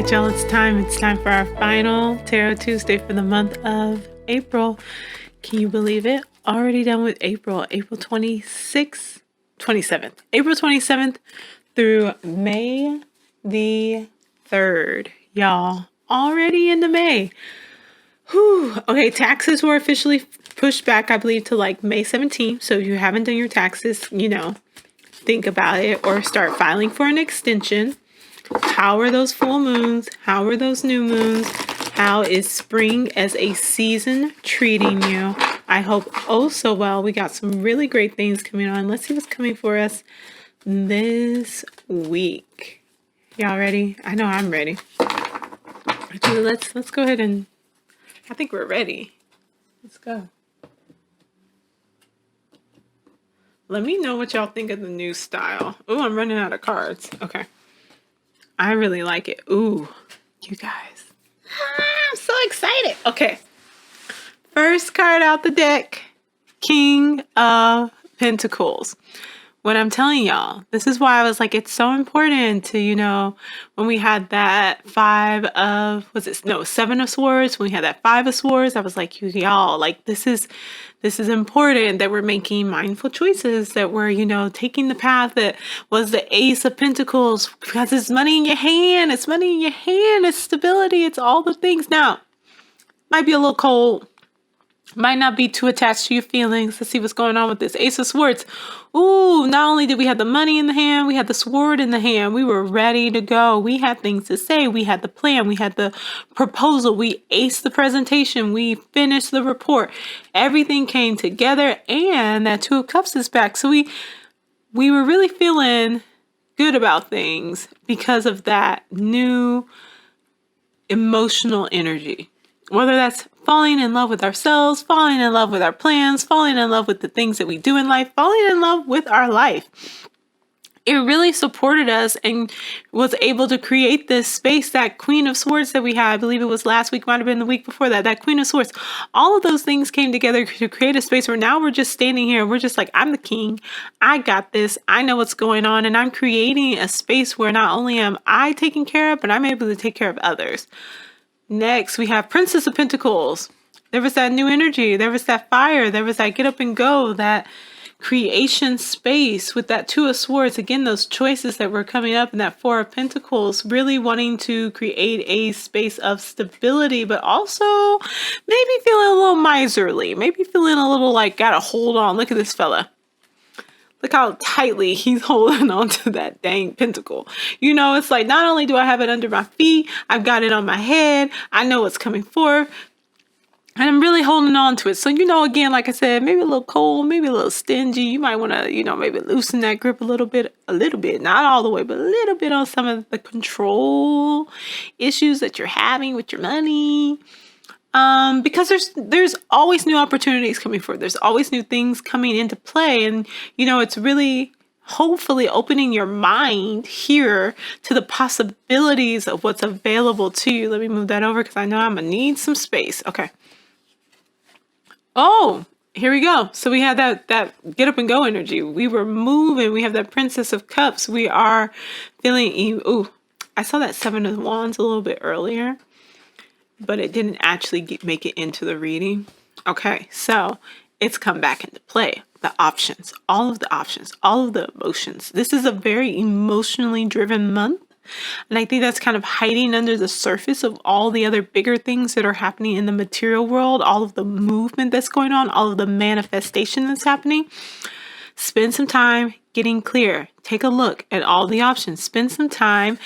right, y'all, it's time. It's time for our final Tarot Tuesday for the month of April. Can you believe it? Already done with April. April 27th. April 27th through May the 3rd. Y'all, already into May. Whew. Okay, taxes were officially pushed back, I believe, to like May 17th. So if you haven't done your taxes, think about it or start filing for an extension. How are those full moons? How are those new moons? How is spring as a season treating you? I hope oh so well. We got some really great things coming on. Let's see what's coming for us this week. Y'all ready? I know I'm ready. Actually, let's go ahead and I think we're ready. Let's go. Let me know what y'all think of the new style. Oh, I'm running out of cards. Okay. I really like it. Ooh, you guys. I'm so excited. Okay. First card out the deck. King of Pentacles. What I'm telling y'all, this is why I was like, it's so important to, when we had that Seven of Swords, when we had that Five of Swords, I was like, y'all, like, this is important that we're making mindful choices, that we're, taking the path that was the Ace of Pentacles, because it's money in your hand. It's money in your hand. It's stability. It's all the things. Now, might be a little cold. Might not be too attached to your feelings. Let's see what's going on with this Ace of Swords. Ooh, not only did we have the money in the hand, we had the sword in the hand. We were ready to go. We had things to say. We had the plan. We had the proposal. We aced the presentation. We finished the report. Everything came together, and that Two of Cups is back. So we were really feeling good about things because of that new emotional energy. Whether that's falling in love with ourselves, falling in love with our plans, falling in love with the things that we do in life, falling in love with our life. It really supported us and was able to create this space, that Queen of Swords that we had. I believe it was last week, might have been the week before that, that Queen of Swords. All of those things came together to create a space where now we're just standing here. We're just like, I'm the king. I got this. I know what's going on. And I'm creating a space where not only am I taken care of, but I'm able to take care of others. Next, we have Princess of Pentacles. There was that new energy. There was that fire. There was that get up and go, that creation space with that Two of Swords. Again, those choices that were coming up in that Four of Pentacles, really wanting to create a space of stability, but also maybe feeling a little miserly, maybe feeling a little like, gotta hold on. Look at this fella. Look how tightly he's holding on to that dang pentacle. It's like, not only do I have it under my feet, I've got it on my head. I know what's coming forth. And I'm really holding on to it. So, again, like I said, maybe a little cold, maybe a little stingy. You might want to, maybe loosen that grip a little bit, not all the way, but a little bit on some of the control issues that you're having with your money. Because there's always new opportunities coming forward. There's always new things coming into play. And, it's really hopefully opening your mind here to the possibilities of what's available to you. Let me move that over because I know I'm going to need some space. Okay. Oh, here we go. So we had that get up and go energy. We were moving. We have that Princess of Cups. We are feeling, ooh, I saw that Seven of Wands a little bit earlier, but it didn't actually make it into the reading. Okay, so it's come back into play. The options, all of the emotions. This is a very emotionally driven month. And I think that's kind of hiding under the surface of all the other bigger things that are happening in the material world, all of the movement that's going on, all of the manifestation that's happening. Spend some time getting clear. Take a look at all the options. Spend some time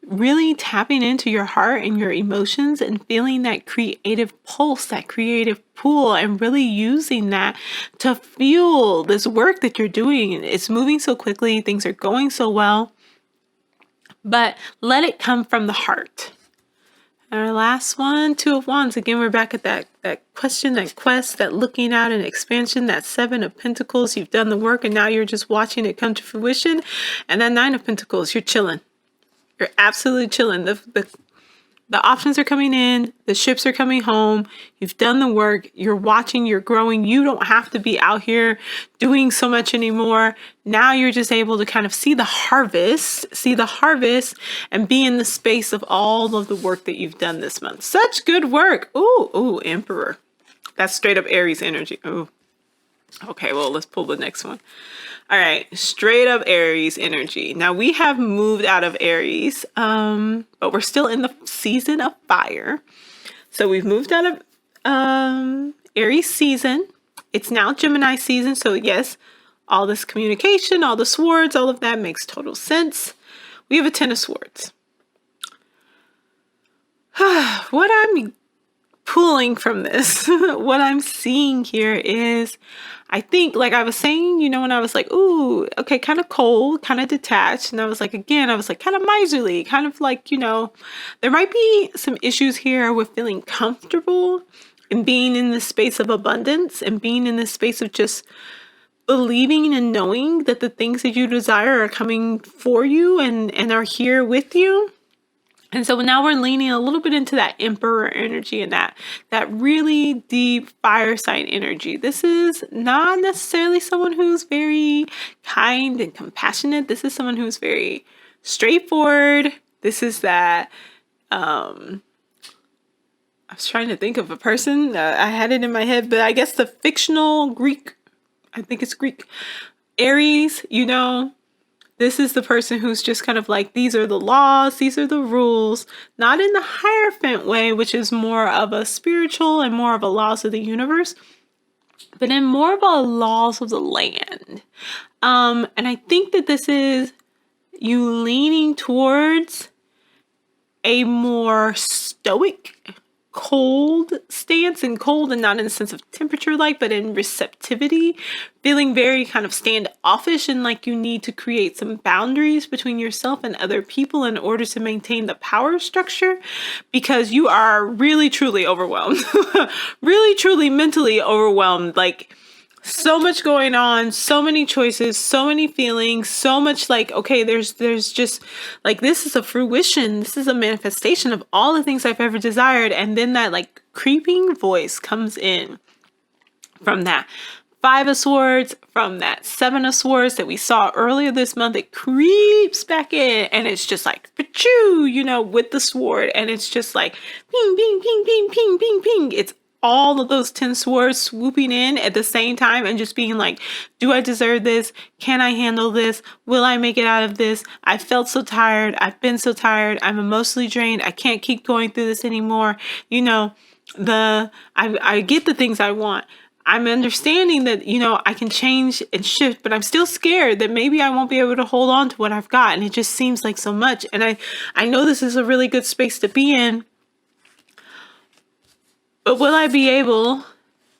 really tapping into your heart and your emotions and feeling that creative pulse, that creative pool, and really using that to fuel this work that you're doing. It's moving so quickly. Things are going so well, but let it come from the heart. Our last one, Two of Wands. Again, we're back at that question, that quest, that looking at an expansion, that Seven of Pentacles. You've done the work and now you're just watching it come to fruition. And that Nine of Pentacles, you're chilling. You're absolutely chilling. The The options are coming in, the ships are coming home, you've done the work, you're watching, you're growing. You don't have to be out here doing so much anymore. Now you're just able to kind of see the harvest, and be in the space of all of the work that you've done this month. Such good work. Ooh, Emperor. That's straight up Aries energy. Ooh. Okay, well, let's pull the next one. All right, straight up Aries energy. Now we have moved out of Aries, but we're still in the season of fire. So we've moved out of Aries season. It's now Gemini season. So yes, all this communication, all the swords, all of that makes total sense. We have a 10 of swords. What I'm pulling from this, what I'm seeing here is, I think, like I was saying, when I was like, ooh, okay, kind of cold, kind of detached. And I was like, kind of miserly, kind of like, there might be some issues here with feeling comfortable and being in this space of abundance and being in this space of just believing and knowing that the things that you desire are coming for you and are here with you. And so now we're leaning a little bit into that Emperor energy and that really deep fire sign energy. This is not necessarily someone who's very kind and compassionate. This is someone who's very straightforward. This is that, I was trying to think of a person. I had it in my head, but I guess the fictional Greek, I think it's Greek, Aries, this is the person who's just kind of like, these are the laws, these are the rules, not in the Hierophant way, which is more of a spiritual and more of a laws of the universe, but in more of a laws of the land. And I think that this is you leaning towards a more stoic, cold stance, and cold and not in the sense of temperature but in receptivity, feeling very kind of standoffish and like you need to create some boundaries between yourself and other people in order to maintain the power structure, because you are really truly overwhelmed, really truly mentally overwhelmed, like so much going on, so many choices, so many feelings, so much like, okay, there's just like, this is a fruition. This is a manifestation of all the things I've ever desired. And then that like creeping voice comes in from that 5 of Swords, from that 7 of Swords that we saw earlier this month. It creeps back in and it's just like, pachoo, with the sword. And it's just like, ping, ping, ping, ping, ping, ping, ping. It's all of those 10 swords swooping in at the same time and just being like, do I deserve this? Can I handle this? Will I make it out of this? I felt so tired. I've been so tired. I'm emotionally drained. I can't keep going through this anymore. I get the things I want. I'm understanding that, I can change and shift, but I'm still scared that maybe I won't be able to hold on to what I've got. And it just seems like so much. And I know this is a really good space to be in. But will I be able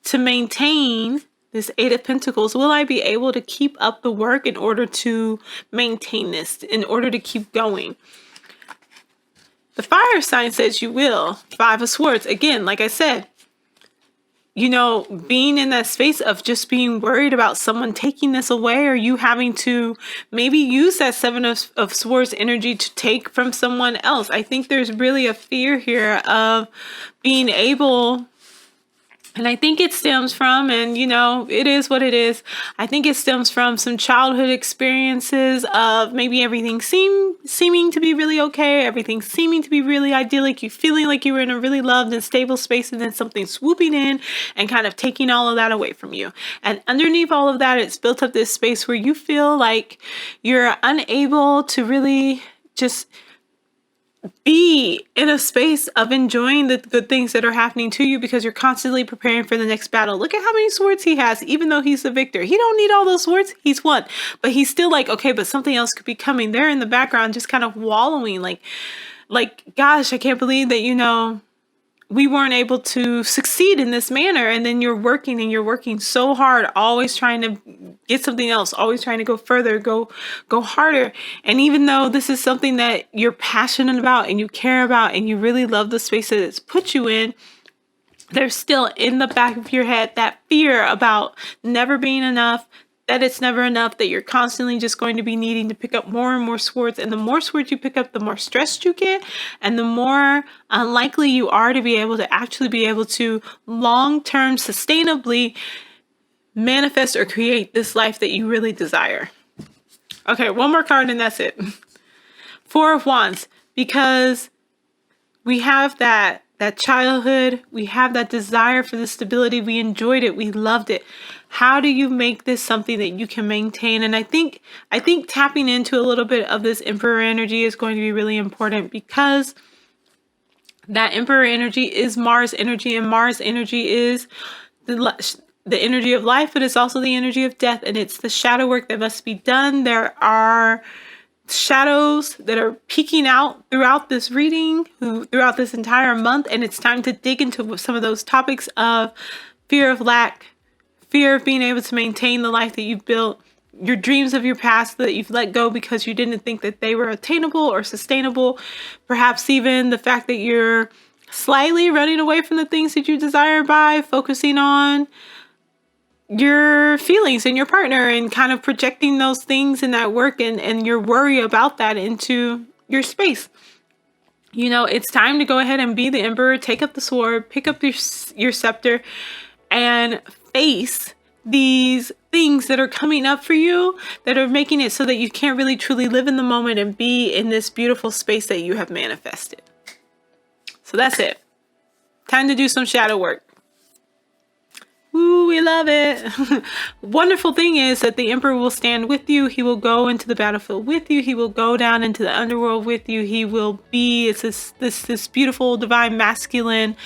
to maintain this 8 of Pentacles? Will I be able to keep up the work in order to maintain this, in order to keep going? The fire sign says you will. 5 of Swords. Again, like I said, being in that space of just being worried about someone taking this away, or you having to maybe use that 7 of Swords energy to take from someone else. I think there's really a fear here of being able, and I think it stems from, and it is what it is. I think it stems from some childhood experiences of maybe everything seeming to be really okay, everything seeming to be really idyllic, you feeling like you were in a really loved and stable space, and then something swooping in and kind of taking all of that away from you. And underneath all of that, it's built up this space where you feel like you're unable to really just be in a space of enjoying the good things that are happening to you, because you're constantly preparing for the next battle. Look at how many swords he has, even though he's the victor. He don't need all those swords. He's won. But he's still like, okay, but something else could be coming. They're in the background just kind of wallowing like, gosh, I can't believe that, we weren't able to succeed in this manner. And then you're working so hard, always trying to get something else, always trying to go further, go harder. And even though this is something that you're passionate about and you care about and you really love the space that it's put you in, there's still in the back of your head that fear about never being enough, that it's never enough, that you're constantly just going to be needing to pick up more and more swords. And the more swords you pick up, the more stressed you get, and the more unlikely you are to be able to actually be able to long-term, sustainably manifest or create this life that you really desire. Okay, one more card and that's it. Four of Wands, because we have that childhood, we have that desire for the stability, we enjoyed it, we loved it. How do you make this something that you can maintain? And I think tapping into a little bit of this Emperor energy is going to be really important, because that Emperor energy is Mars energy, and Mars energy is the energy of life, but it's also the energy of death, and it's the shadow work that must be done. There are shadows that are peeking out throughout this reading, throughout this entire month, and it's time to dig into some of those topics of fear of lack, fear of being able to maintain the life that you've built, your dreams of your past that you've let go because you didn't think that they were attainable or sustainable. Perhaps even the fact that you're slightly running away from the things that you desire by focusing on your feelings and your partner and kind of projecting those things and that work and your worry about that into your space. You know, it's time to go ahead and be the Emperor, take up the sword, pick up your scepter, and face these things that are coming up for you, that are making it so that you can't really truly live in the moment and be in this beautiful space that you have manifested. So that's it. Time to do some shadow work. Ooh, we love it. Wonderful thing is that the Emperor will stand with you. He will go into the battlefield with you. He will go down into the underworld with you. He will be this beautiful divine masculine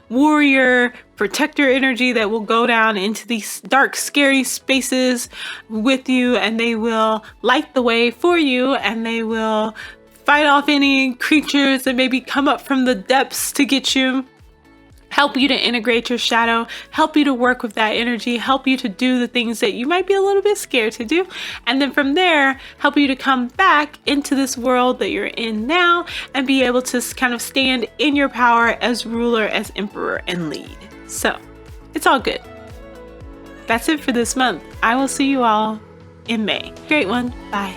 warrior protector energy that will go down into these dark, scary spaces with you, and they will light the way for you, and they will fight off any creatures that maybe come up from the depths to get you. Help you to integrate your shadow, help you to work with that energy, help you to do the things that you might be a little bit scared to do. And then from there, help you to come back into this world that you're in now and be able to kind of stand in your power as ruler, as emperor, and lead. So it's all good. That's it for this month. I will see you all in May. Great one. Bye.